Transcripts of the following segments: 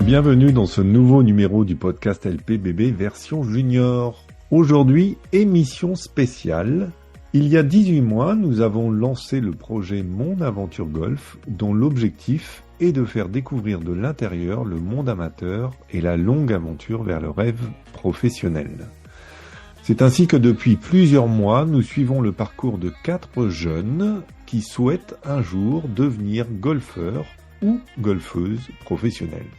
Bienvenue dans ce nouveau numéro du podcast LPBB version junior. Aujourd'hui, émission spéciale. Il y a 18 mois, nous avons lancé le projet Mon Aventure Golf, dont l'objectif est de faire découvrir de l'intérieur le monde amateur et la longue aventure vers le rêve professionnel. C'est ainsi que depuis plusieurs mois, nous suivons le parcours de 4 jeunes qui souhaitent un jour devenir golfeurs ou golfeuses professionnelles.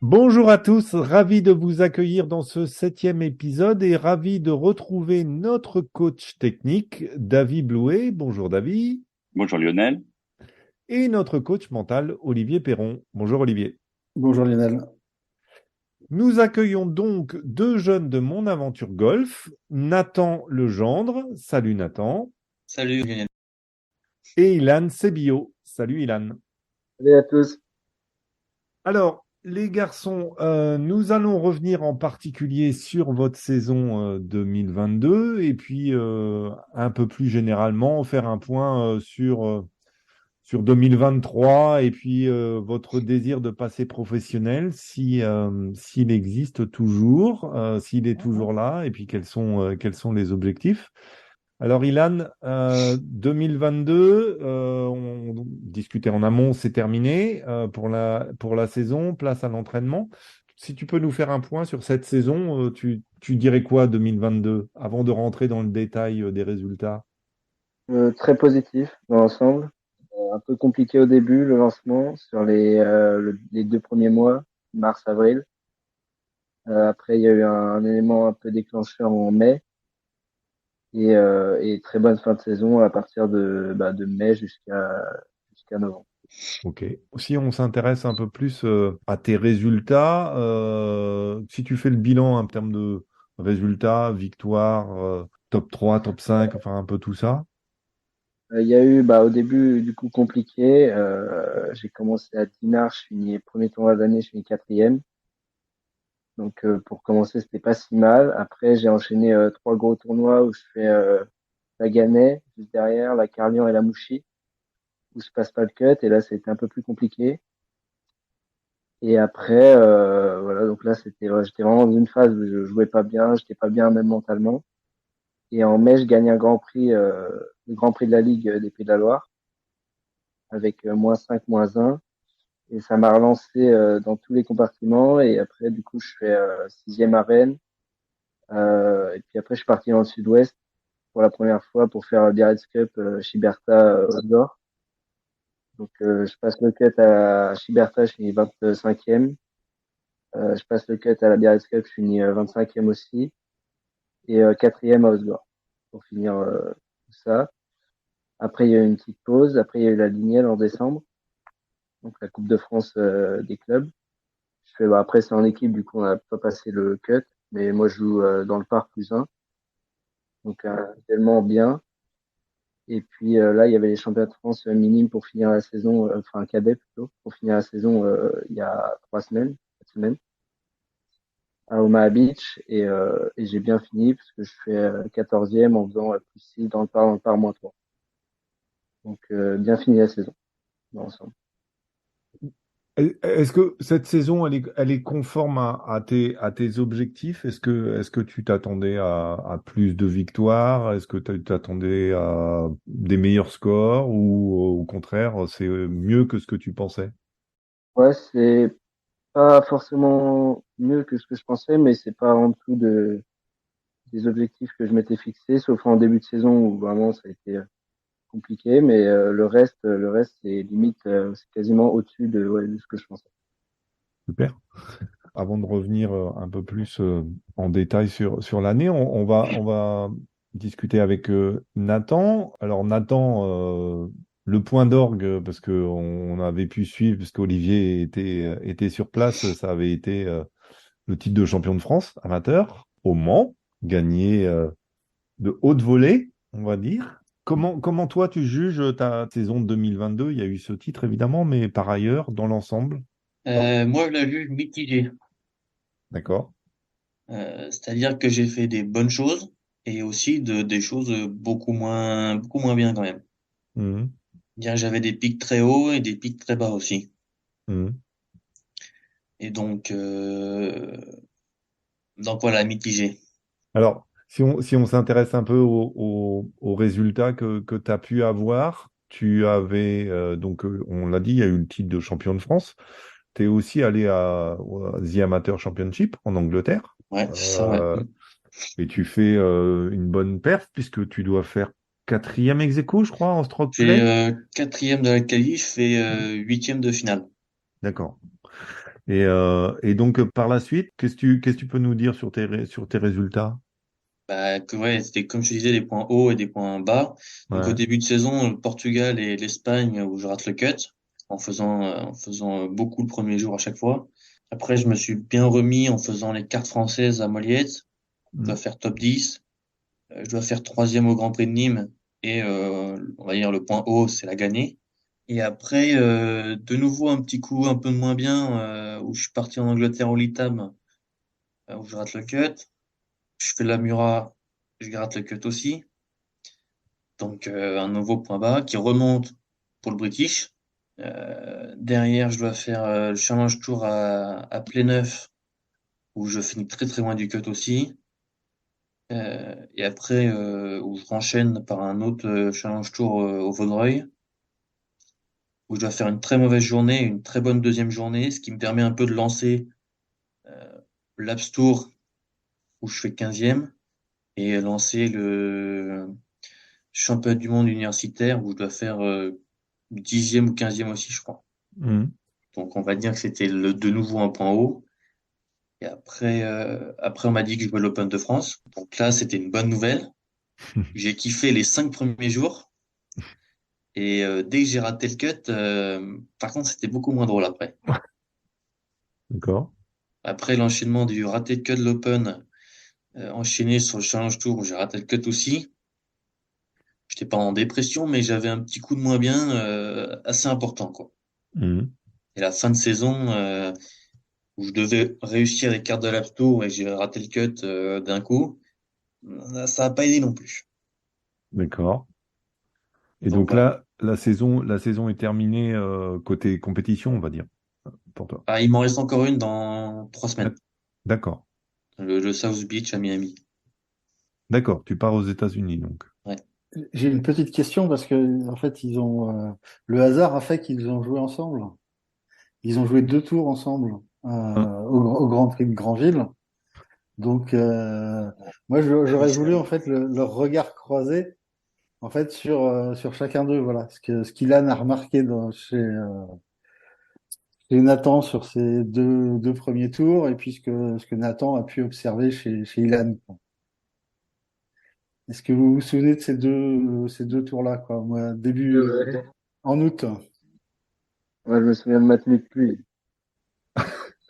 Bonjour à tous, ravi de vous accueillir dans ce 7e épisode et ravi de retrouver notre coach technique, David Blouet. Bonjour David. Bonjour Lionel. Et notre coach mental, Olivier Perron. Bonjour Olivier. Bonjour Lionel. Nous accueillons donc 2 jeunes de Mon Aventure Golf, Nathan Legendre. Salut Nathan. Salut Lionel. Et Ilan Sebio. Salut Ilan. Salut à tous. Alors, les garçons, nous allons revenir en particulier sur votre saison 2022 et puis un peu plus généralement faire un point sur 2023 et puis votre désir de passer professionnel s'il existe toujours, s'il est toujours là et puis quels sont les objectifs. Alors Ilan, 2022, on discutait en amont, c'est terminé pour la saison, place à l'entraînement. Si tu peux nous faire un point sur cette saison, tu dirais quoi 2022 avant de rentrer dans le détail des résultats? Très positif dans l'ensemble. Un peu compliqué au début, le lancement, sur les 2 premiers mois, mars-avril. Après, il y a eu un élément un peu déclencheur en mai. Et très bonne fin de saison à partir de mai jusqu'à novembre. Ok. Si on s'intéresse un peu plus à tes résultats, si tu fais le bilan en termes de résultats, victoires, top 3, top 5, enfin un peu tout ça. Il y a eu au début du coup compliqué. J'ai commencé à Dinard, je finis premier tournoi de l'année, je finis 4e. Donc pour commencer, c'était pas si mal. Après, j'ai enchaîné 3 gros tournois où je fais la Gannet, juste derrière, la Carlian et la Mouchy, où je passe pas le cut. Et là, c'était un peu plus compliqué. Et après, voilà, donc là, j'étais vraiment dans une phase où je jouais pas bien, j'étais pas bien même mentalement. Et en mai, je gagne un Grand Prix, le Grand Prix de la Ligue des Pays de la Loire, avec -5, -1. Et ça m'a relancé dans tous les compartiments. Et après, du coup, je fais 6e à Rennes. Et puis après, je suis parti dans le sud-ouest pour la première fois pour faire le Biarritz Cup Chiberta Outdoor. Donc, je passe le cut à Chiberta, je finis 25e. Je passe le cut à la Biarritz Cup, je finis 25e aussi. Et 4e à Osgore pour finir tout ça. Après, il y a eu une petite pause. Après, il y a eu la Lignelle en décembre. Donc, la Coupe de France des clubs. Je fais, après, c'est en équipe, du coup, on n'a pas passé le cut. Mais moi, je joue dans le parc +1. Donc, tellement bien. Et puis là, il y avait les championnats de France minimes pour finir la saison, enfin cadet plutôt, pour finir la saison il y a 4 semaines, à Omaha Beach. Et j'ai bien fini parce que je fais 14e en faisant +6 dans le par -3. Donc bien fini la saison dans l'ensemble. Est-ce que cette saison, elle est conforme à tes objectifs? Est-ce que tu t'attendais à plus de victoires? Est-ce que tu t'attendais à des meilleurs scores ou au contraire, c'est mieux que ce que tu pensais? Ouais, c'est pas forcément mieux que ce que je pensais, mais c'est pas en dessous des objectifs que je m'étais fixés, sauf en début de saison où vraiment ça a été compliqué, mais le reste c'est limite, c'est quasiment au-dessus de ce que je pensais. Super. Avant de revenir un peu plus en détail sur l'année, on va discuter avec Nathan. Alors Nathan, le point d'orgue, parce qu'on avait pu suivre, parce qu'Olivier était sur place, ça avait été le titre de champion de France amateur au Mans, gagné de haute volée, on va dire. Comment toi tu juges ta saison de 2022? Il y a eu ce titre évidemment, mais par ailleurs, dans l'ensemble, Moi, je la juge mitigée. d'accord? C'est-à-dire que j'ai fait des bonnes choses et aussi des choses beaucoup moins bien quand même. Mhm. Dire que j'avais des pics très hauts et des pics très bas aussi. Mhm. Et donc voilà, mitigé. Alors, si on s'intéresse un peu aux résultats que tu as pu avoir, tu avais, donc, on l'a dit, il y a eu le titre de champion de France. Tu es aussi allé au The Amateur Championship en Angleterre. Ouais, c'est ça, ouais. Euh, et tu fais une bonne perf puisque tu dois faire quatrième ex aequo, je crois, en stroke Je fais play. quatrième de la qualif, je fais huitième de finale. D'accord. Et donc, par la suite, qu'est-ce que tu peux nous dire sur tes résultats? Bah, que ouais, c'était comme je te disais, des points hauts et des points bas. Donc au Ouais. début de saison, le Portugal et l'Espagne où je rate le cut en faisant beaucoup le premier jour à chaque fois. Après, je me suis bien remis en faisant les cartes françaises à Moliette. Je dois Mm. faire top 10. Je dois faire troisième au Grand Prix de Nîmes et on va dire le point haut, c'est la gagner. Et après, de nouveau un petit coup un peu moins bien où je suis parti en Angleterre au Litam où je rate le cut. Je fais la Mura, je gratte le cut aussi. Donc un nouveau point bas qui remonte pour le British. Derrière, je dois faire le Challenge Tour à Pléneuf où je finis très très loin du cut aussi. Et après, où je renchaîne par un autre Challenge Tour au Vaudreuil où je dois faire une très mauvaise journée, une très bonne deuxième journée, ce qui me permet un peu de lancer euh, l'Abs Tour où je fais 15e et lancer le championnat du monde universitaire où je dois faire 10e ou 15e aussi, je crois. Mm. Donc on va dire que c'était de nouveau un point haut. Et après on m'a dit que je jouais l'Open de France. Donc là, c'était une bonne nouvelle. J'ai kiffé les 5 premiers jours. Et dès que j'ai raté le cut, par contre, c'était beaucoup moins drôle après. D'accord. Après l'enchaînement du raté de cut de l'Open, enchaîné sur le Challenge Tour où j'ai raté le cut aussi. J'étais pas en dépression, mais j'avais un petit coup de moins bien assez important, quoi. Mm. Et la fin de saison, où je devais réussir les cartes de l'App Tour et j'ai raté le cut d'un coup, ça a pas aidé non plus. D'accord. Et Donc donc voilà. là, la saison est terminée côté compétition, on va dire, pour toi. Ah, il m'en reste encore une dans 3 semaines. D'ac- D'accord. Le South Beach à Miami. D'accord. Tu pars aux États-Unis, donc. Ouais. J'ai une petite question parce que en fait le hasard a fait qu'ils ont joué ensemble. Ils ont joué 2 tours ensemble Hein. au Grand Prix de Granville. Donc moi Ah oui, j'aurais c'est voulu vrai. en fait leur regard croisé en fait sur chacun d'eux. Voilà ce qu'Ilan a remarqué chez Nathan sur ses deux premiers tours et puis ce que Nathan a pu observer chez Ilan. Est-ce que vous vous souvenez de ces deux tours-là, quoi? Moi, Ouais. en août. Moi, je me souviens de ma tenue de pluie.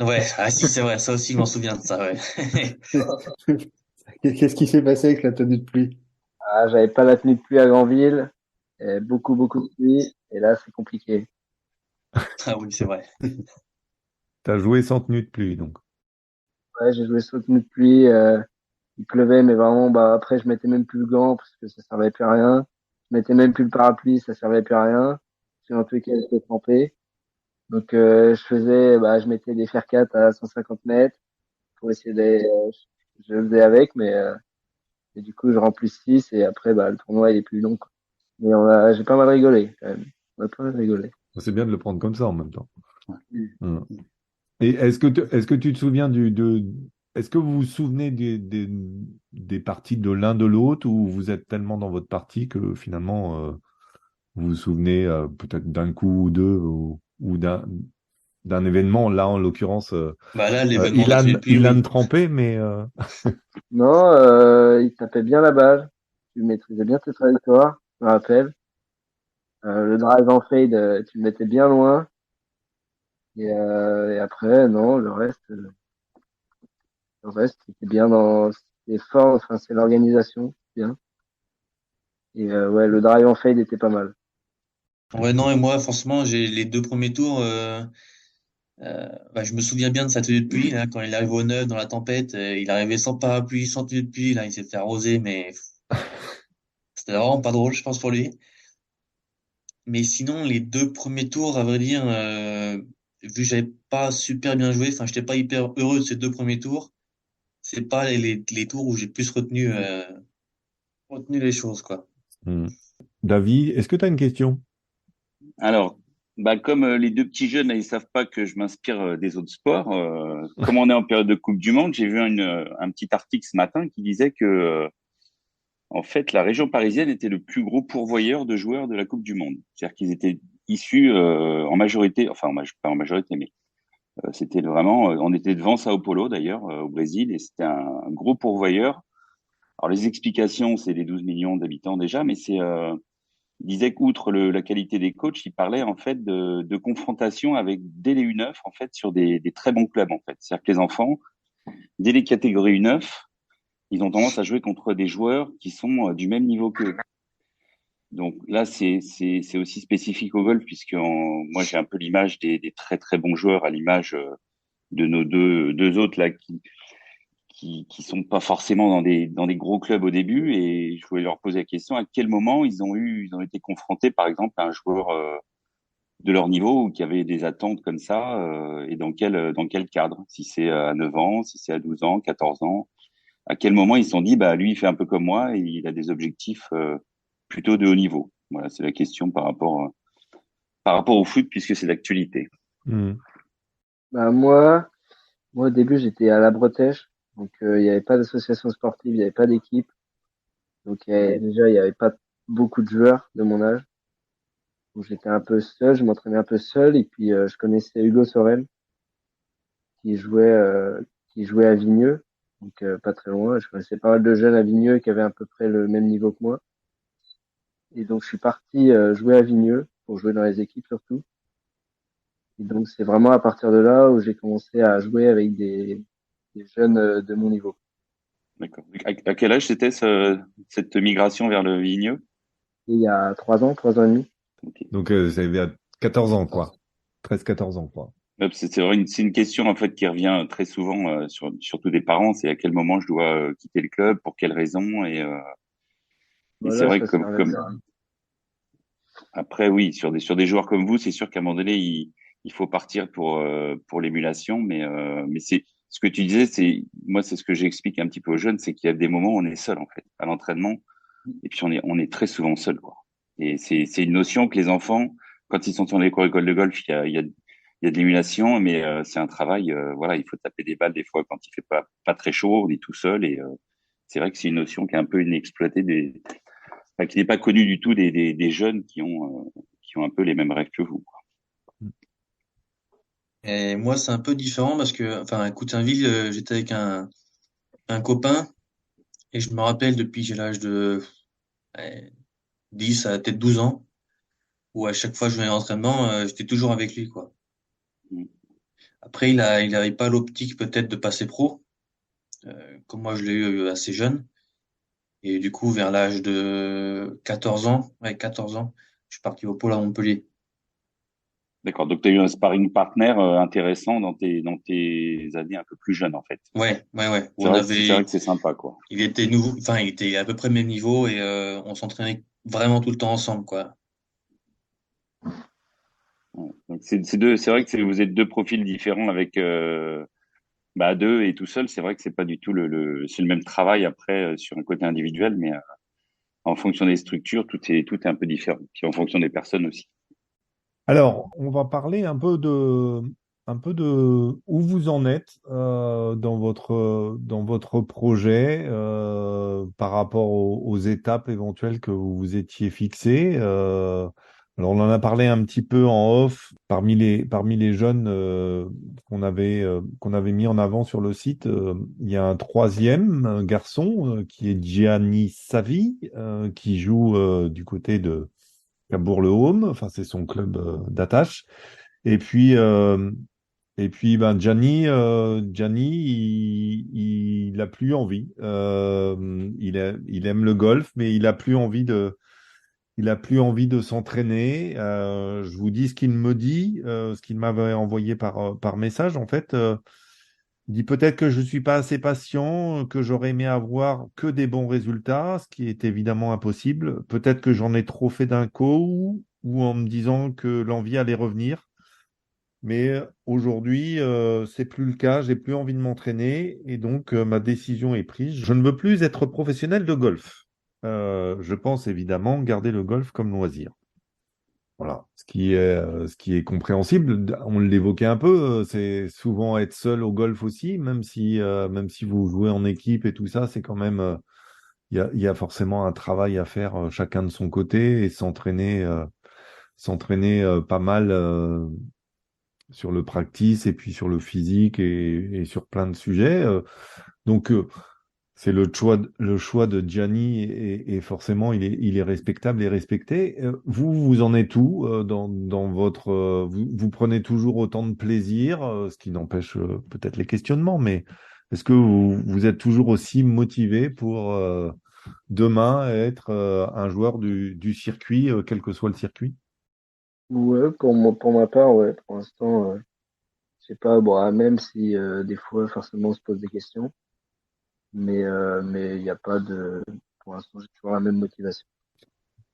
Ouais, ah si, c'est vrai, ça aussi, je m'en souviens de ça, ouais. Qu'est-ce qui s'est passé avec la tenue de pluie? Ah, j'avais pas la tenue de pluie à Granville. Et beaucoup, beaucoup de pluie. Et là, c'est compliqué. Ah oui, c'est vrai. T'as joué sans tenue de pluie, donc. Ouais, j'ai joué sans tenue de pluie. Il pleuvait, mais vraiment, bah, après, je mettais même plus le gant parce que ça servait plus à rien. Je mettais même plus le parapluie, ça servait plus à rien. Parce que dans tous les cas, j'étais trempé. Donc, je mettais des fer 4 à 150 mètres pour essayer je le faisais avec, et du coup, je rends plus 6 et après, bah, le tournoi, il est plus long, quoi. Mais j'ai pas mal rigolé, quand même. On a pas mal rigolé. C'est bien de le prendre comme ça en même temps. Mm. Hein. Et est-ce que tu te souviens est-ce que vous vous souvenez des parties de l'un de l'autre ou vous êtes tellement dans votre partie que finalement vous vous souvenez peut-être d'un coup ou deux ou d'un événement, là en l'occurrence Bah là, l'événement de la tenue Ilan, de pluie, Ilan oui. trempé, mais Non, il tapait bien la balle. Tu maîtrisais bien tes trajectoires, je me rappelle. Le drive en fade, tu le mettais bien loin. Et après, non, le reste, c'était bien c'était fort, enfin, c'est l'organisation, bien. Et ouais, le drive en fade était pas mal. Ouais, non, et moi, forcément, j'ai les 2 premiers tours. Bah, je me souviens bien de sa tenue de pluie, là, quand il arrive au 9 dans la tempête. Il arrivait sans parapluie, sans tenue de pluie. Là, il s'est fait arroser, mais c'était vraiment pas drôle, je pense, pour lui. Mais sinon, les 2 premiers tours, à vrai dire, vu que j'avais pas super bien joué, enfin, j'étais pas hyper heureux de ces 2 premiers tours. C'est pas les tours où j'ai plus retenu les choses, quoi. Hmm. David, est-ce que tu as une question? Alors, bah, comme les deux petits jeunes, là, ils savent pas que je m'inspire des autres sports, comme on est en période de Coupe du Monde, j'ai vu un petit article ce matin qui disait que, en fait, la région parisienne était le plus gros pourvoyeur de joueurs de la Coupe du Monde. C'est-à-dire qu'ils étaient issus en majorité, enfin, pas en majorité, mais c'était vraiment, on était devant Sao Paulo d'ailleurs, au Brésil, et c'était un gros pourvoyeur. Alors, les explications, c'est les 12 millions d'habitants déjà, mais il disait qu'outre la qualité des coachs, il parlait en fait de confrontation avec dès les U9 en fait sur des très bons clubs en fait. C'est-à-dire que les enfants, dès les catégories U9, ils ont tendance à jouer contre des joueurs qui sont du même niveau qu'eux. Donc là, c'est aussi spécifique au golf puisque moi j'ai un peu l'image des très très bons joueurs à l'image de nos deux autres là qui sont pas forcément dans des gros clubs au début, et je voulais leur poser la question à quel moment ils ont été confrontés par exemple à un joueur de leur niveau ou qui avait des attentes comme ça, et dans quel cadre, si c'est à 9 ans, si c'est à 12 ans, 14 ans, à quel moment ils se sont dit bah lui il fait un peu comme moi et il a des objectifs plutôt de haut niveau. Voilà, c'est la question par rapport au foot puisque c'est d'actualité. Hmm. Bah, moi, au début, j'étais à la Bretèche. Donc, il n'y avait pas d'association sportive, il n'y avait pas d'équipe. Donc, déjà, il n'y avait pas beaucoup de joueurs de mon âge. Donc, j'étais un peu seul, je m'entraînais un peu seul. Et puis, je connaissais Hugo Sorel, qui jouait, euh, qui jouait à Vigneux. Donc, pas très loin. Je connaissais pas mal de jeunes à Vigneux qui avaient à peu près le même niveau que moi. Et donc, je suis parti, jouer à Vigneux, pour jouer dans les équipes surtout. Et donc, c'est vraiment à partir de là où j'ai commencé à jouer avec des jeunes de mon niveau. D'accord. À quel âge c'était cette migration vers le Vigneux? Et il y a 3 ans et demi. Ok. Donc, c'est à 14 ans, quoi. 13-14 ans, quoi. Ouais, c'est vrai, c'est une question en fait qui revient très souvent surtout des parents, c'est à quel moment je dois quitter le club, pour quelles raisons, et c'est Voilà, vrai ça que s'est comme inversé. après oui sur des joueurs comme vous, c'est sûr qu'à un moment donné il faut partir pour l'émulation, mais c'est ce que tu disais, c'est ce que j'explique un petit peu aux jeunes, c'est qu'il y a des moments où on est seul en fait à l'entraînement, et puis on est très souvent seul quoi. Et c'est une notion que les enfants, quand ils sont dans l'école de golf, il y a de l'émulation, mais c'est un travail. Voilà, il faut taper des balles des fois quand il fait pas très chaud, on est tout seul, et c'est vrai que c'est une notion qui est un peu inexploitée enfin, qui n'est pas connue du tout des jeunes qui ont un peu les mêmes rêves que vous, quoi. Et moi, c'est un peu différent parce que, enfin, à Coutainville, j'étais avec un copain et je me rappelle depuis j'ai l'âge de 10 à peut-être 12 ans, où à chaque fois que je venais à l'entraînement, j'étais toujours avec lui, quoi. Mm. Après, il avait pas l'optique peut-être de passer pro, comme moi je l'ai eu assez jeune. Et du coup, vers l'âge de 14 ans, ouais, 14 ans, je suis parti au pôle à Montpellier. D'accord. Donc tu as eu un sparring partner intéressant dans tes années un peu plus jeunes en fait. Ouais, ouais, ouais. Où C'est vrai que c'est sympa quoi. il était nouveau, enfin, il était à peu près même niveau et on s'entraînait vraiment tout le temps ensemble, quoi. Ouais. Donc c'est vrai que vous êtes deux profils différents avec à deux et tout seul. C'est vrai que c'est pas du tout c'est le même travail après sur un côté individuel, mais en fonction des structures, tout est un peu différent. Puis en fonction des personnes aussi. Alors, on va parler un peu de où vous en êtes dans votre projet par rapport aux étapes éventuelles que vous vous étiez fixées. Alors, on en a parlé un petit peu en off parmi les jeunes qu'on avait mis en avant sur le site. Il y a un troisième un garçon qui est Gianni Savi qui joue du côté de Cabourg-le-Haume, enfin c'est son club d'attache. Et puis ben Gianni, il a plus envie. Il aime le golf, mais il a plus envie de s'entraîner. Je vous dis ce qu'il me dit, ce qu'il m'avait envoyé par message. En fait, il dit peut-être que je ne suis pas assez patient, que j'aurais aimé avoir que des bons résultats, ce qui est évidemment impossible. Peut-être que j'en ai trop fait d'un coup, ou en me disant que l'envie allait revenir. Mais aujourd'hui, c'est plus le cas. J'ai plus envie de m'entraîner et donc ma décision est prise. Je ne veux plus être professionnel de golf. Je pense évidemment garder le golf comme loisir. Voilà, ce qui est compréhensible. On l'évoquait un peu, c'est souvent être seul au golf aussi, même si vous jouez en équipe et tout ça, c'est quand même, il y a forcément un travail à faire chacun de son côté et s'entraîner pas mal sur le practice et puis sur le physique et sur plein de sujets. Donc, c'est le choix de Gianni et forcément il est respectable et respecté. Vous, vous en êtes où dans votre vous prenez toujours autant de plaisir, ce qui n'empêche peut-être les questionnements, mais est-ce que vous êtes toujours aussi motivé pour demain être un joueur du circuit, quel que soit le circuit? Ouais, pour ma part, ouais, pour l'instant, je sais pas, bon, même si des fois, forcément, on se pose des questions, mais il n'y a pas de, pour l'instant, j'ai toujours la même motivation.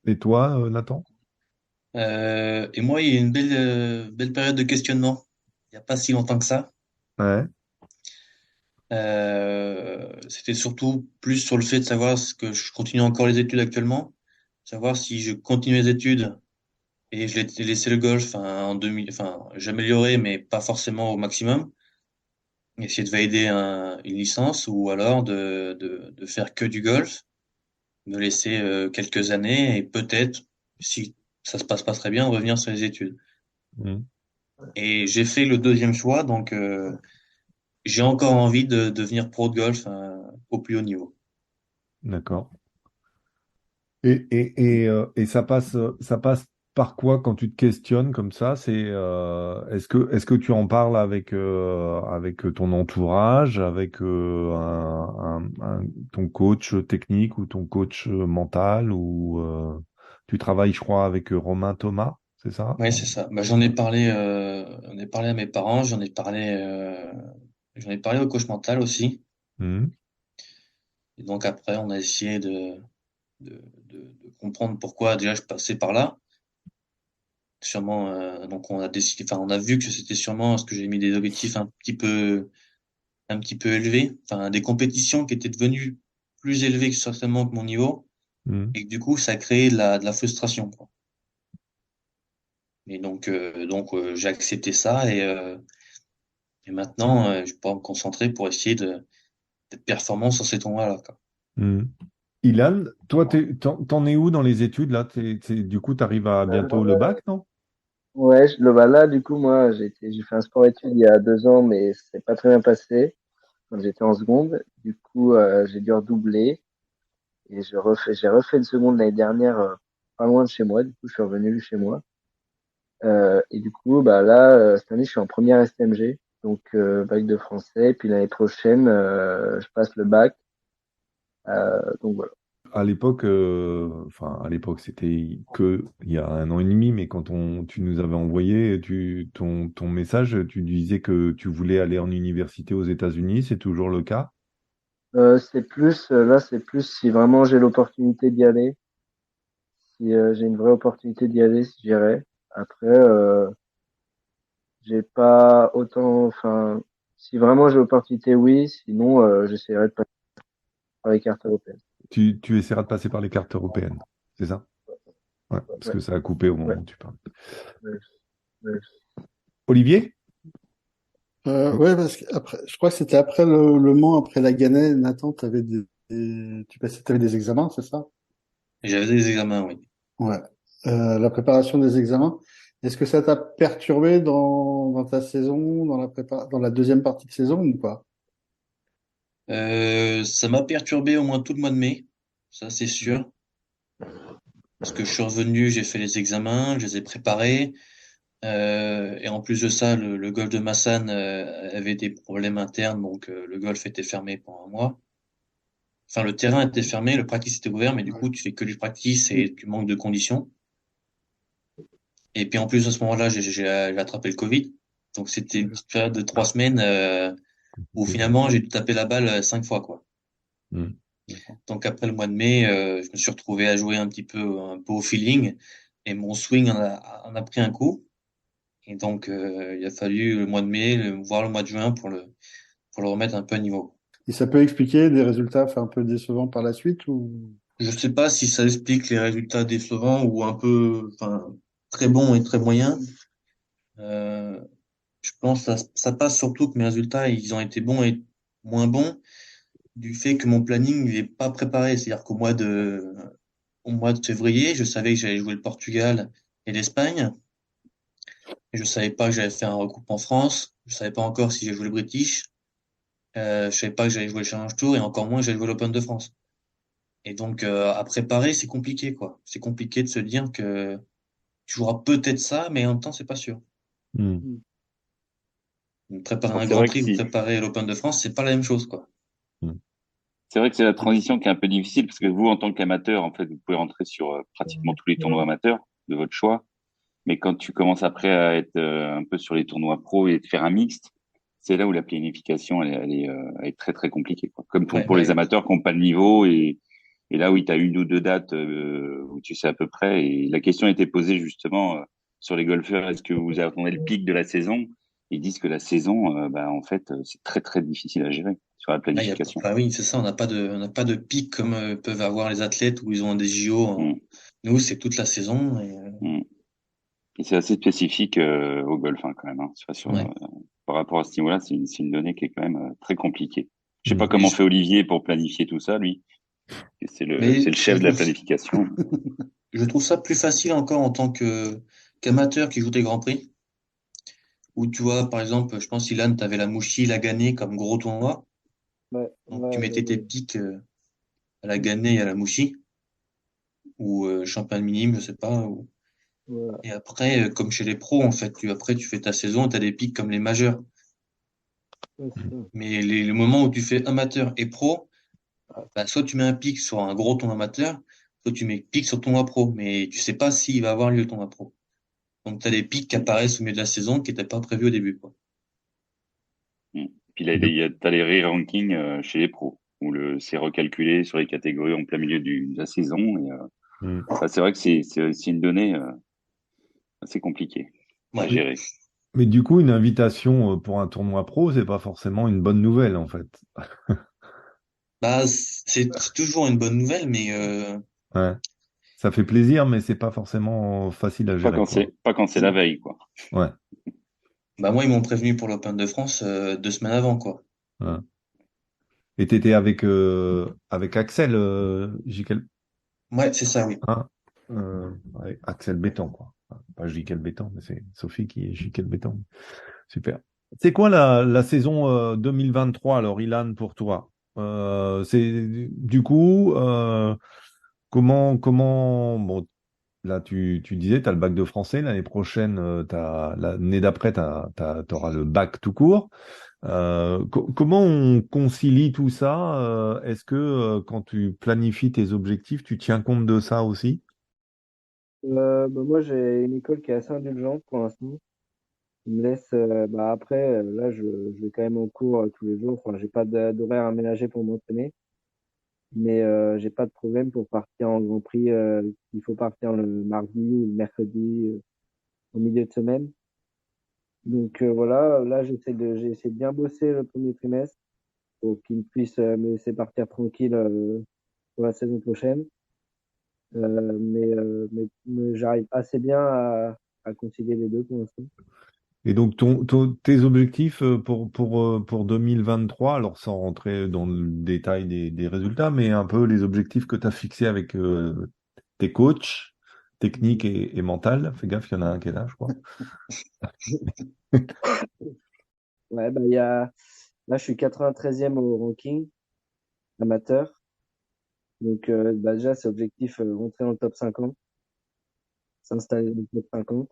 Et toi, Nathan? Et moi, il y a une belle période de questionnement. Il n'y a pas si longtemps que ça. Ouais. C'était surtout plus sur le fait de savoir ce que je continue encore les études actuellement, savoir si je continue les études et je l'ai laissé le golf j'améliorais, mais pas forcément au maximum. Essayer de valider une licence ou alors de faire que du golf, me laisser quelques années et peut-être, si ça se passe pas très bien, revenir sur les études. Mhm. Et j'ai fait le deuxième choix, donc j'ai encore envie de devenir pro de golf au plus haut niveau. D'accord. Et ça passe par quoi quand tu te questionnes comme ça? Est-ce que tu en parles avec ton entourage, avec ton coach technique ou ton coach mental ou tu travailles, je crois, avec Romain Thomas, c'est ça? Oui, c'est ça. Bah, j'en ai parlé à mes parents, j'en ai parlé au coach mental aussi. Mhm. Et donc après, on a essayé de comprendre pourquoi déjà je passais par là. Sûrement, donc on a décidé, enfin, on a vu que c'était sûrement parce que j'ai mis des objectifs un petit peu élevés, enfin, des compétitions qui étaient devenues plus élevées que certainement que mon niveau, Mhm. et que du coup, ça a créé de la frustration, quoi. Et donc, j'ai accepté ça et maintenant, je pourrais me concentrer pour essayer d'être performant sur ces tournois-là, quoi. Mhm. Ilan, toi, t'en es où dans les études là? Du coup, tu arrives à bientôt le bac, non? Ouais, bah là, du coup, moi, j'ai fait un sport-études il y a 2 ans, mais c'est pas très bien passé quand j'étais en seconde. Du coup, j'ai dû redoubler et j'ai refait une seconde l'année dernière, pas loin de chez moi. Du coup, je suis revenu chez moi. Et du coup, bah là, cette année, je suis en première STMG, donc bac de français. Puis l'année prochaine, je passe le bac. Donc voilà. À l'époque, enfin à l'époque, c'était que il y a un an et demi, mais tu nous avais envoyé ton message, tu disais que tu voulais aller en université aux États-Unis, c'est toujours le cas? C'est plus, là, c'est plus si vraiment j'ai l'opportunité d'y aller. Si j'ai une vraie opportunité d'y aller, si j'irai. Après, j'ai pas autant, enfin, si vraiment j'ai l'opportunité, oui. Sinon, j'essaierai de passer par les cartes européennes. Tu essaieras de passer par les cartes européennes, c'est ça? Ouais, parce Ouais, que ça a coupé au ouais, moment où tu parles. ouais, ouais. Olivier? Ouais, parce que après, je crois que c'était après le Mans, après la Gannet, Nathan, t'avais des examens, c'est ça? Et j'avais des examens, oui. Ouais. La préparation des examens. Est-ce que ça t'a perturbé dans ta saison, dans la deuxième partie de saison ou pas? Ça m'a perturbé au moins tout le mois de mai, ça c'est sûr. Parce que je suis revenu, j'ai fait les examens, je les ai préparés. Et en plus de ça, le golf de Massan avait des problèmes internes, donc le golf était fermé pendant un mois. Enfin, le terrain était fermé, le practice était ouvert, mais du Ouais. coup, tu fais que du practice et tu manques de conditions. Et puis en plus, à ce moment-là, j'ai attrapé le Covid. Donc c'était une petite période de 3 semaines où Ok. finalement, j'ai dû taper la balle 5 fois, quoi. Hmm. D'accord. Donc après le mois de mai, je me suis retrouvé à jouer un peu au feeling et mon swing en a pris un coup. Et donc, il a fallu le mois de mai, voire le mois de juin pour le remettre un peu à niveau. Et ça peut expliquer des résultats un peu décevants par la suite ou... Je sais pas si ça explique les résultats décevants ou un peu, enfin, très bons et très moyens. Euh, je pense que ça passe surtout que mes résultats, ils ont été bons et moins bons du fait que mon planning, il est pas préparé. C'est-à-dire au mois de février, je savais que j'allais jouer le Portugal et l'Espagne. Et je savais pas que j'allais faire un regroupement en France. Je savais pas encore si j'allais jouer le British. Je savais pas que j'allais jouer le Challenge Tour et encore moins que j'allais jouer l'Open de France. Et donc, à préparer, c'est compliqué, quoi. C'est compliqué de se dire que tu joueras peut-être ça, mais en même temps, c'est pas sûr. Hmm. Préparer Alors, un c'est Grand vrai que Prix ou si, préparer l'Open de France, c'est pas la même chose, quoi. Hmm. c'est vrai que c'est la transition qui est un peu difficile parce que vous, en tant qu'amateur, en fait, vous pouvez rentrer sur pratiquement tous les tournois amateurs de votre choix. Mais quand tu commences après à être un peu sur les tournois pro et de faire un mixte, c'est là où la planification elle est très très compliquée, quoi. Comme Ouais, pour les ouais. amateurs qui n'ont pas le niveau et là où tu as une ou deux dates où tu sais à peu près. Et la question a été posée justement sur les golfeurs, est-ce que vous attendez le pic de la saison? Ils disent que la saison, bah, en fait, c'est très très difficile à gérer sur la Ah, planification. bah oui, c'est ça, on n'a pas de pic comme peuvent avoir les athlètes où ils ont des JO. Mm, Nous, c'est toute la saison. Et, mm. Et c'est assez spécifique au golf hein, quand même. Hein. ouais. Par rapport à ce niveau-là, c'est une donnée qui est quand même très compliquée. Je sais pas Hmm. Mais comment fait Olivier pour planifier tout ça, lui. C'est mais le chef de la planification. je trouve ça plus facile encore en tant qu'amateur qui joue des grands prix. Où tu vois, par exemple, je pense, Ilan, tu avais la Mouchi, la Gannet comme gros tournoi. Ouais, Donc, tu ouais, mettais tes pics à la Gannet et à la Mouchi, ou champagne minime, je sais pas. voilà. Et après, comme chez les pros, en fait, après, tu fais ta saison, tu as des pics comme les majeurs. Ouais, c'est ça. Mais le moment où tu fais amateur et pro, bah, soit tu mets un pic sur un gros tournoi amateur, soit tu mets pic sur ton tournoi pro. Mais tu sais pas s'il va avoir lieu ton tournoi pro. Donc, tu as des pics qui apparaissent au milieu de la saison qui n'étaient pas prévus au début, quoi. Mm. Puis là, Du- t'as les re-rankings chez les pros, où c'est recalculé sur les catégories en plein milieu de la saison. Et, hmm. bah, c'est vrai que c'est une donnée assez compliquée à Ouais. Mais, gérer. mais du coup, une invitation pour un tournoi pro, c'est pas forcément une bonne nouvelle, en fait. Bah, c'est toujours une bonne nouvelle, mais Ouais. Ça fait plaisir, mais c'est pas forcément facile à gérer, quoi. Pas quand c'est la veille, quoi. Ouais. bah moi, ils m'ont prévenu pour l'Open de France 2 semaines avant, quoi. Ouais. Et t'étais avec Axel, Jiquel, Ouais, c'est ça, oui. hein, avec Axel Béton, quoi. Enfin, pas Jiquel Béton, mais c'est Sophie qui est Jiquel Béton. Super. C'est quoi la saison 2023, alors, Ilan, pour toi? C'est du coup, bon, là, tu disais, tu as le bac de français, l'année prochaine, l'année d'après, tu auras le bac tout court. Comment on concilie tout ça? Est-ce que quand tu planifies tes objectifs, tu tiens compte de ça aussi? Bah, moi, j'ai une école qui est assez indulgente pour l'instant. Il me laisse, bah, après, là, je vais quand même en cours tous les jours. Enfin, j'ai pas d'horaire aménagé pour m'entraîner, mais j'ai pas de problème pour partir en Grand Prix. Il faut partir le mardi ou le mercredi au milieu de semaine. Donc voilà, là, j'ai essayé de bien bosser le premier trimestre pour qu'ils puissent me laisser partir tranquille pour la saison prochaine. Mais j'arrive assez bien à concilier les deux pour l'instant. Et donc, tes objectifs pour 2023, alors sans rentrer dans le détail des résultats, mais un peu les objectifs que tu as fixés avec tes coachs, techniques et mental. Fais gaffe, il y en a un qui est là, je crois. Ouais, bah, là, je suis 93e au ranking amateur. Donc, bah, déjà, c'est objectif, rentrer dans le top 50, s'installer dans le top 50,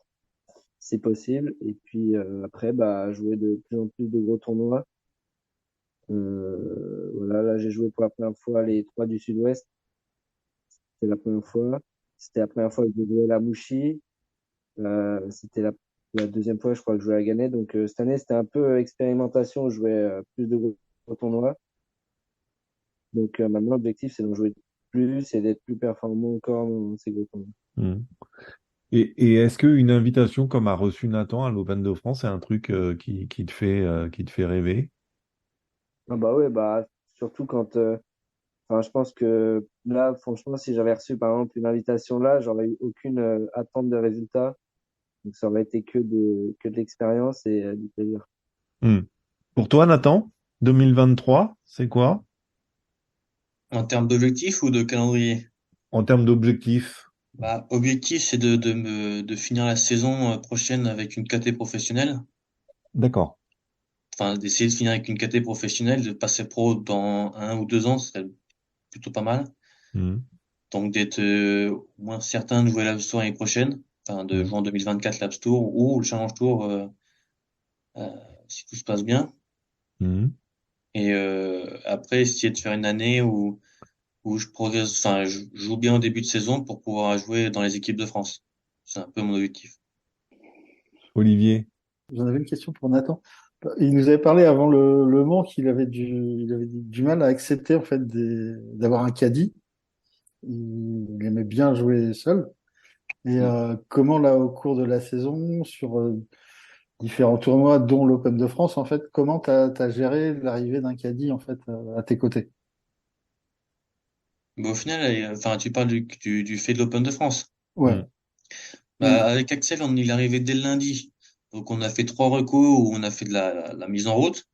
si possible. Et puis, après, bah, jouer de plus en plus de gros tournois. Voilà, là, j'ai joué pour la première fois les trois du Sud-Ouest. C'était la première fois. C'était la première fois que j'ai joué la Mouchi. C'était la deuxième fois, je crois, que je jouais à Gannet. Donc, cette année, c'était un peu expérimentation. Je jouais plus de gros tournois. Donc, maintenant, l'objectif, c'est d'en jouer plus et d'être plus performant encore dans ces gros tournois. Hmm. Et est-ce qu'une invitation comme a reçu Nathan à l'Open de France, c'est un truc qui te fait rêver? Ah bah ouais, bah, surtout quand, enfin, je pense que là, franchement, si j'avais reçu par exemple une invitation là, j'aurais eu aucune attente de résultat. Donc ça aurait été que de l'expérience et du plaisir. Hmm. Pour toi, Nathan, 2023, c'est quoi En termes d'objectifs ou de calendrier? en termes d'objectifs? Bah, objectif, c'est de finir la saison prochaine avec une KT professionnelle. D'accord. Enfin, d'essayer de finir avec une KT professionnelle, de passer pro dans 1 ou 2 ans, ce serait plutôt pas mal. Hmm. Donc, d'être au moins certain de jouer l'App Store l'année prochaine, enfin, de Hmm. jouer en 2024 l'App Store ou le Challenge Tour, euh, si tout se passe bien. Hmm. Et après, essayer de faire une année où je progresse, enfin, je joue bien au début de saison pour pouvoir jouer dans les équipes de France. C'est un peu mon objectif. Olivier. J'en avais une question pour Nathan. Il nous avait parlé avant le Mans qu'il avait il avait du mal à accepter en fait d'avoir un caddie. Il aimait bien jouer seul. Et comment là, au cours de la saison, sur différents tournois, dont l'Open de France, en fait, comment t'as géré l'arrivée d'un caddie en fait à tes côtés? Mais au final, enfin, tu parles du fait de l'Open de France. Ouais. Hmm. Oui. Bah, avec Axel, il est arrivé dès le lundi. Donc, on a fait 3 recos où on a fait de la mise en route.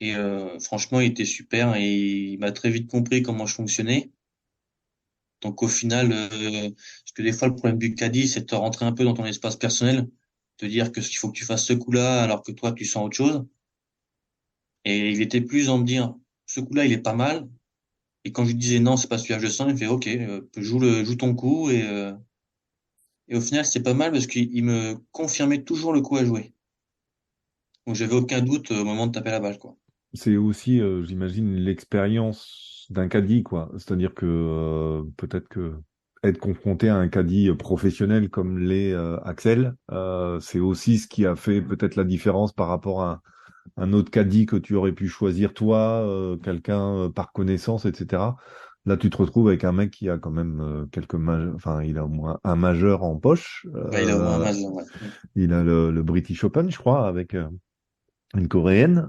Et franchement, il était super et il m'a très vite compris comment je fonctionnais. Donc, au final, parce que des fois, le problème du caddie, c'est de te rentrer un peu dans ton espace personnel, te dire que qu'il faut que tu fasses ce coup-là alors que toi, tu sens autre chose. Et il était plus en me dire, ce coup-là, il est pas mal. Et quand je lui disais non, c'est pas celui-là que je sens, il me fait OK, joue ton coup. Et au final, c'était pas mal parce qu'il me confirmait toujours le coup à jouer. Donc, j'avais aucun doute au moment de taper la balle, quoi. C'est aussi, j'imagine, l'expérience d'un caddie, quoi. C'est-à-dire que peut-être que être confronté à un caddie professionnel comme l'est Axel, c'est aussi ce qui a fait peut-être la différence par rapport à un autre caddie que tu aurais pu choisir toi, quelqu'un par connaissance, etc. Là, tu te retrouves avec un mec qui a quand même enfin, il a au moins un majeur en poche. Ouais, il a au moins un majeur, ouais. Il a le British Open, je crois, avec une coréenne.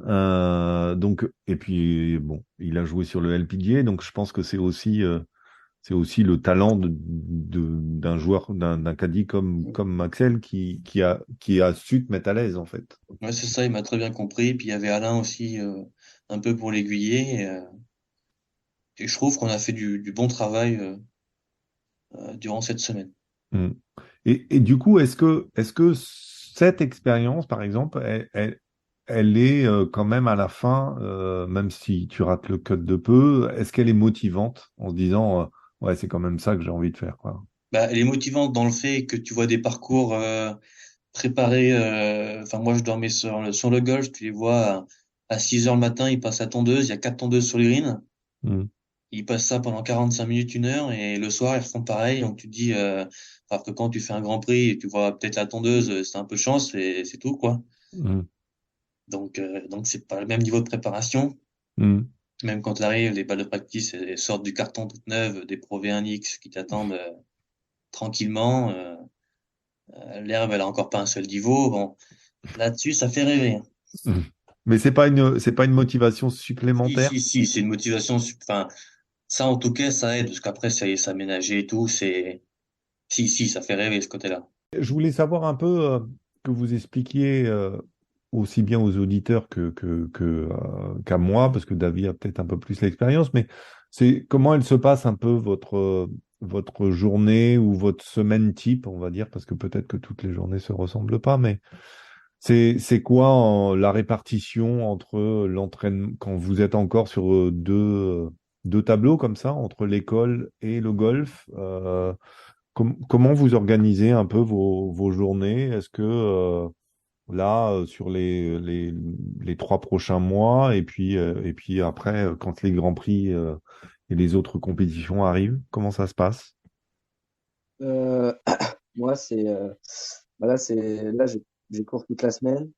Donc, et puis bon, il a joué sur le LPGA, donc je pense que c'est aussi le talent d'un joueur, d'un caddie comme Maxel qui a su te mettre à l'aise en fait. Ouais, c'est ça, il m'a très bien compris. Puis il y avait Alain aussi, un peu pour l'aiguiller. Et je trouve qu'on a fait du bon travail durant cette semaine. Mm. Et du coup, est-ce que cette expérience, par exemple, elle est quand même à la fin, même si tu rates le cut de peu, est-ce qu'elle est motivante en se disant, ouais, c'est quand même ça que j'ai envie de faire, quoi. Bah, elle est motivante dans le fait que tu vois des parcours préparés. Enfin, moi, je dormais sur le golf. Tu les vois à 6 heures le matin, ils passent à tondeuse. Il y a 4 tondeuses sur les greens. Mm. Ils passent ça pendant 45 minutes, 1 heure, et le soir, ils refont pareil. Donc, tu te dis, alors que quand tu fais un Grand Prix et tu vois peut-être la tondeuse, c'est un peu de chance et c'est tout, quoi. Mm. Donc c'est pas le même niveau de préparation. Mm. Même quand tu arrives, les balles de practice, elles sortent du carton toutes neuves, des Pro V1X qui t'attendent tranquillement. L'herbe, elle a encore pas un seul niveau. Bon, là-dessus, ça fait rêver, hein. Mm. Mais c'est pas une motivation Si, supplémentaire. si, si, c'est une motivation. Enfin, ça, en tout cas, ça aide, parce qu'après, ça y est, s'aménager et tout, si, si, ça fait rêver, ce côté-là. Je voulais savoir un peu que vous expliquiez aussi bien aux auditeurs qu'à moi, parce que David a peut-être un peu plus l'expérience, mais c'est comment elle se passe un peu votre journée ou votre semaine type, on va dire, parce que peut-être que toutes les journées se ressemblent pas, mais c'est quoi la répartition entre l'entraînement, quand vous êtes encore sur deux tableaux comme ça, entre l'école et le golf? Comment vous organisez un peu vos journées? Est-ce que là, sur les 3 prochains mois, et puis après, quand les Grands Prix et les autres compétitions arrivent, comment ça se passe? Euh, Moi, j'ai cours toute la semaine.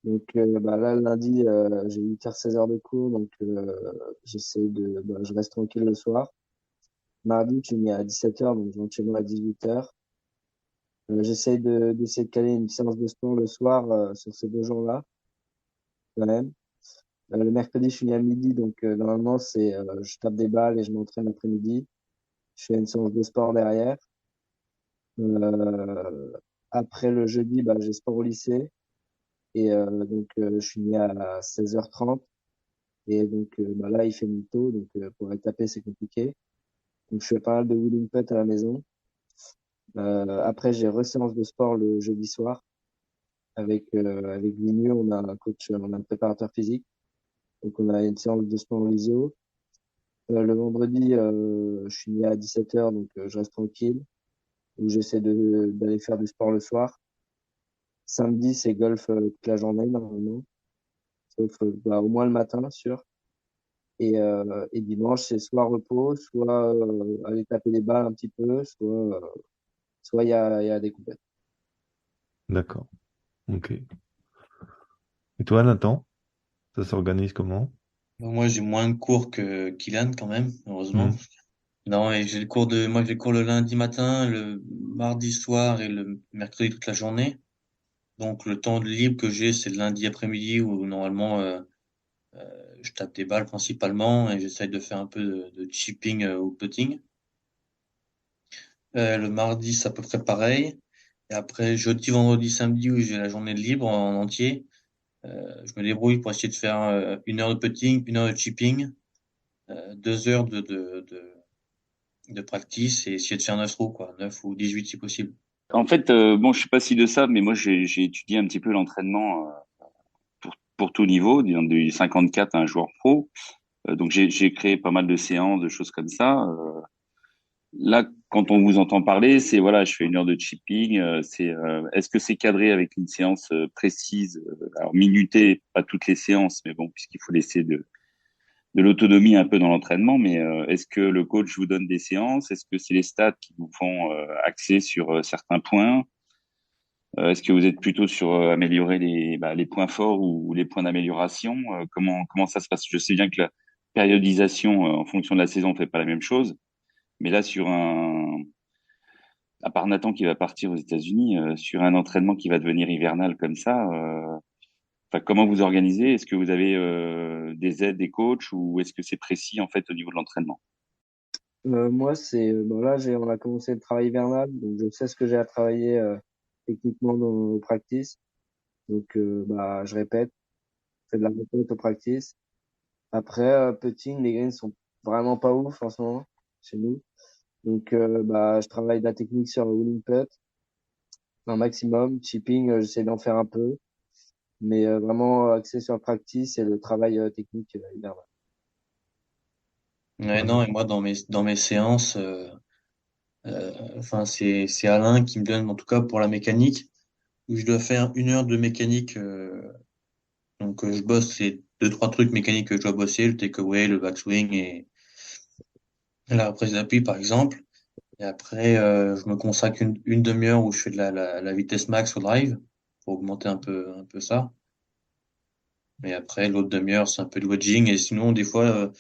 Donc, bah, là, le lundi, j'ai 8h, 16h de cours. Donc, je reste tranquille le soir. Mardi, je finis à 17h, donc je rentre chez moi à 18h. D'essayer de caler une séance de sport le soir sur ces 2 jours-là, quand même. Le mercredi, je finis à midi, donc normalement, je tape des balles et je m'entraîne l'après-midi. Je fais une séance de sport derrière. Euh, Après le jeudi, bah, j'ai sport au lycée et donc je finis à 16h30. Et donc bah, là, il fait nuit tôt, donc pour aller taper, c'est compliqué. Donc je fais pas mal de wheeling putt à la maison. Après, j'ai re-séance de sport le jeudi soir avec Vinu, on a un coach, on a un préparateur physique. Donc on a une séance de sport en lysio. Le vendredi, je finis à 17h, donc je reste tranquille. Où j'essaie d'aller faire du sport le soir. Samedi, c'est golf toute la journée, normalement. Sauf bah, au moins le matin, sûr. Et dimanche, c'est soit repos, soit aller taper des balles un petit peu, soit il y a des compètes. D'accord. Ok. Et toi, Nathan, ça s'organise comment? Donc, moi, j'ai moins de cours que Kylian quand même, heureusement. Hmm. Non, et moi, j'ai le cours le lundi matin, le mardi soir et le mercredi toute la journée. Donc, le temps de libre que j'ai, c'est le lundi après-midi où normalement, je tape des balles principalement et j'essaye de faire un peu de chipping ou putting. Le mardi, c'est à peu près pareil. Et après, jeudi, vendredi, samedi, où j'ai la journée de libre en entier, je me débrouille pour essayer de faire 1 heure de putting, 1 heure de chipping, 2 heures de practice et essayer de faire 9 trous, quoi. 9 ou 18 si possible. En fait, bon, je sais pas si de ça, mais moi, j'ai étudié un petit peu l'entraînement pour tout niveau, du 54 à un joueur pro. Donc, j'ai créé pas mal de séances, de choses comme ça. Là, quand on vous entend parler, c'est voilà, je fais 1 heure de chipping. Est-ce que c'est cadré avec une séance précise, alors minutée, pas toutes les séances, mais bon, puisqu'il faut laisser de l'autonomie un peu dans l'entraînement. Mais est-ce que le coach vous donne des séances? Est-ce que c'est les stats qui vous font axer sur certains points? Est-ce que vous êtes plutôt sur améliorer les points forts ou les points d'amélioration? Comment ça se passe? Je sais bien que la périodisation en fonction de la saison fait pas la même chose, mais là à part Nathan qui va partir aux États-Unis, sur un entraînement qui va devenir hivernal comme ça, enfin, comment vous organisez? Est-ce que vous avez des aides, des coachs, ou est-ce que c'est précis en fait au niveau de l'entraînement? Moi, bon, là, on a commencé le travail hivernal, donc je sais ce que j'ai à travailler techniquement dans nos practice. Donc, bah, je répète, je fais de la répète au practice. Après, putting, les greens sont vraiment pas ouf en ce moment chez nous. Donc, bah, je travaille de la technique sur le wooling putt, un maximum. Chipping, j'essaie d'en faire un peu, mais vraiment axé sur le practice et le travail technique hivernal. Ouais, non, et moi, dans mes séances, enfin, c'est Alain qui me donne, en tout cas, pour la mécanique, où je dois faire 1 heure de mécanique, donc, je bosse les 2, 3 trucs mécaniques que je dois bosser, le takeaway, le backswing et la reprise d'appui, par exemple. Et après, je me consacre une demi-heure où je fais de la vitesse max au drive pour augmenter un peu ça. Et après, l'autre demi-heure, c'est un peu de wedging. Et sinon, des fois,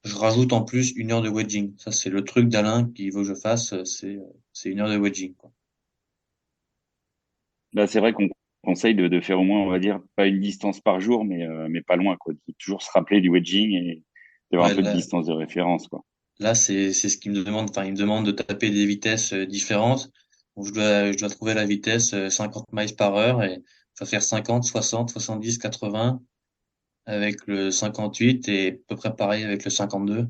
je rajoute en plus 1 heure de wedging. Ça, c'est le truc d'Alain qu'il veut que je fasse. C'est 1 heure de wedging, quoi. Là, c'est vrai qu'on conseille de faire au moins, on va dire, pas une distance par jour, mais pas loin, quoi. De toujours se rappeler du wedging et d'avoir un Ouais, peu de là, distance de référence, quoi. là, c'est ce qu'il me demande. Enfin, il me demande de taper des vitesses différentes. Donc, je dois trouver la vitesse 50 miles par heure et je dois faire 50, 60, 70, 80 avec le 58 et à peu près pareil avec le 52.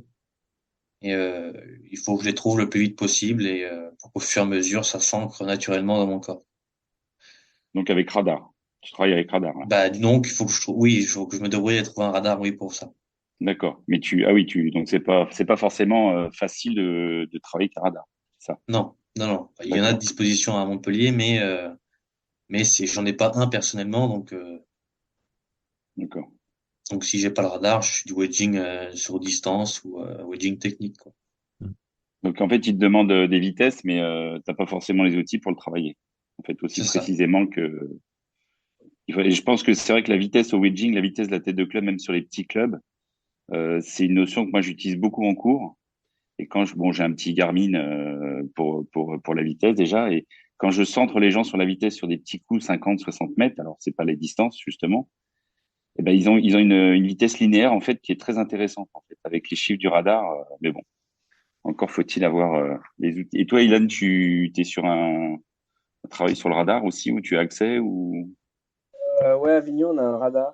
Et il faut que je les trouve le plus vite possible et pour qu'au fur et à mesure, ça s'ancre naturellement dans mon corps. Donc avec radar. Tu travailles avec radar, là. Bah donc, oui, il faut que je me débrouille à trouver un radar, oui, pour ça. D'accord. Mais ah oui, donc c'est pas forcément facile de travailler avec un radar. C'est ça. Non, non, non. Il y en a de D'accord. disposition à Montpellier, mais j'en ai pas un personnellement, D'accord. donc si j'ai pas le radar, je suis du wedging sur distance ou wedging technique, quoi. Donc en fait, ils te demandent des vitesses, mais t'as pas forcément les outils pour le travailler. En fait, aussi C'est ça. précisément que. Et je pense que c'est vrai que la vitesse au wedging, la vitesse de la tête de club, même sur les petits clubs, c'est une notion que moi j'utilise beaucoup en cours. Et quand j'ai un petit Garmin pour la vitesse déjà, et quand je centre les gens sur la vitesse sur des petits coups 50, 60 mètres, alors c'est pas les distances justement, eh ben ils ont une vitesse linéaire en fait qui est très intéressante en fait avec les chiffres du radar. Mais bon, encore faut-il avoir les outils. Et toi, Ilan, tu es sur un travail sur le radar aussi où tu as accès ou Ouais, à Avignon, on a un radar.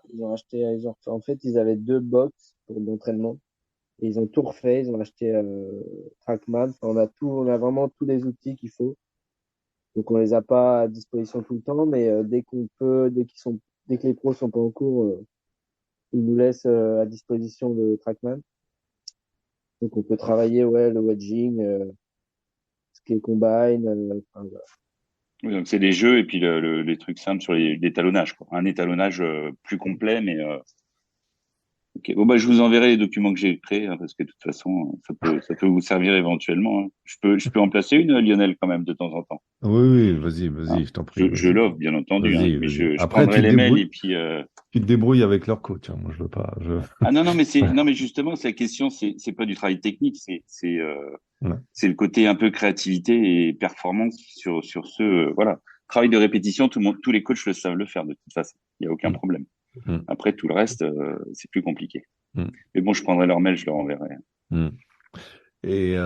En fait, ils avaient 2 box pour l'entraînement. Et ils ont tout refait. Ils ont acheté Trackman. Enfin, on a vraiment tous les outils qu'il faut. Donc, on les a pas à disposition tout le temps, mais dès qu'on peut, dès que les pros sont pas en cours, ils nous laissent à disposition le Trackman. Donc, on peut travailler, ouais, le wedging, ce qui est combine. Enfin, voilà. oui, donc c'est des jeux et puis les trucs simples sur l'étalonnage, quoi. Un étalonnage plus complet, mais ok. Bon bah je vous enverrai les documents que j'ai créés hein, parce que de toute façon ça peut vous servir éventuellement. Hein. Je peux en placer une, Lionel, quand même de temps en temps. Oui, vas-y, Hein. je t'en prie. Je l'offre bien entendu, hein, Vas-y, mais vas-y. je Après, prendrai les mails et puis. Tu te débrouilles avec leur coach. Hein. Moi, je veux pas. Ah non mais non mais justement c'est la question, c'est pas du travail technique, Ouais. c'est le côté un peu créativité et performance sur ce voilà, travail de répétition. Tous les coachs le savent le faire de toute façon, il y a aucun problème. Après tout le reste c'est plus compliqué. Mais bon, je prendrai leur mail, je leur enverrai. Et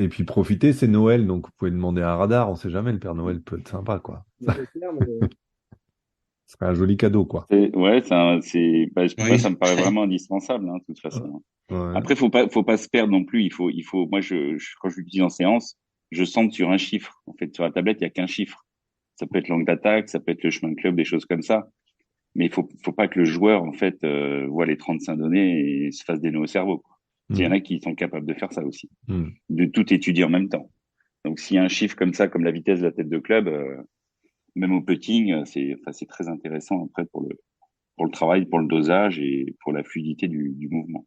puis profitez, c'est Noël, donc vous pouvez demander un radar. On sait jamais, le Père Noël peut être sympa, quoi. Ce serait un joli cadeau, quoi. Ouais, moi, Oui. ça me paraît vraiment indispensable, hein, de toute façon. Ouais. Après, faut pas se perdre non plus. Moi, quand je l'utilise en séance, je centre sur un chiffre. En fait, sur la tablette, il y a qu'un chiffre. Ça peut être l'angle d'attaque, ça peut être le chemin de club, des choses comme ça. Mais il faut pas que le joueur, en fait, voit les 35 données et se fasse des nœuds au cerveau, quoi. Il y en a qui sont capables de faire ça aussi. De tout étudier en même temps. Donc, s'il y a un chiffre comme ça, comme la vitesse de la tête de club, même au putting, c'est très intéressant après pour le travail, pour le dosage et pour la fluidité du mouvement.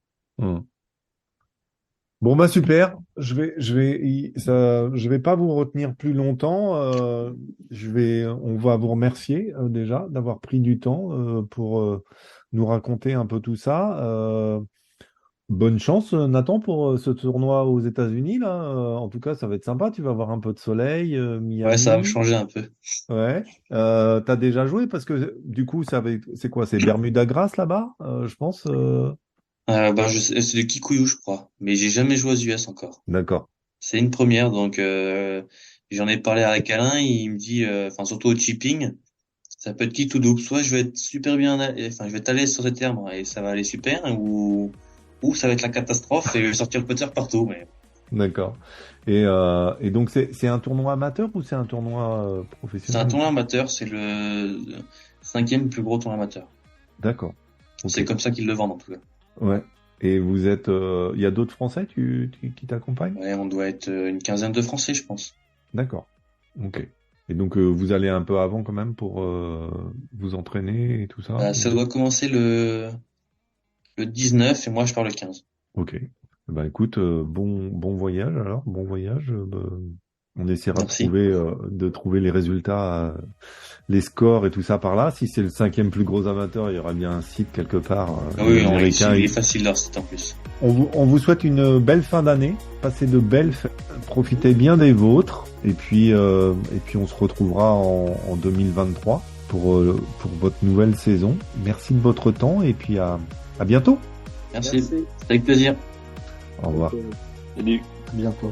Bon, bah super. Je vais pas vous retenir plus longtemps. On va vous remercier déjà d'avoir pris du temps pour nous raconter un peu tout ça. Bonne chance, Nathan, pour ce tournoi aux États-Unis là. En tout cas, ça va être sympa. Tu vas avoir un peu de soleil, Miami. Ouais, ça va me changer un peu. Ouais. T'as déjà joué parce que du coup, c'est quoi? C'est Bermuda Grass là-bas, je pense. C'est du Kikuyu, je crois, mais j'ai jamais joué aux US encore. D'accord. C'est une première, donc j'en ai parlé avec Alain, il me dit, surtout au chipping, ça peut être qui tout double. Soit je vais être super bien, je vais être à l'aise sur ces termes et ça va aller super, ou ça va être la catastrophe et je vais sortir le putter partout. Mais... D'accord. Et donc c'est un tournoi amateur ou c'est un tournoi professionnel? C'est un tournoi amateur, c'est le 5e plus gros tournoi amateur. D'accord. Okay. C'est comme ça qu'ils le vendent en tout cas. Ouais. Et vous êtes, il y a d'autres Français qui t'accompagnent? Ouais, on doit être une quinzaine de Français, je pense. D'accord. Ok. Et donc vous allez un peu avant quand même pour vous entraîner et tout ça? Ça doit commencer le 19 et moi je pars le 15. Ok. Bah écoute, bon voyage alors, bon voyage. On essaiera de trouver les résultats, les scores et tout ça par là. Si c'est le 5e plus gros amateur, il y aura bien un site quelque part. Oui, américain. Il est facile leur site en plus. On vous souhaite une belle fin d'année. Passez de belles fêtes. Profitez bien des vôtres. Et puis on se retrouvera en 2023 pour votre nouvelle saison. Merci de votre temps et puis à bientôt. Merci. Avec plaisir. Au revoir. Salut. À bientôt.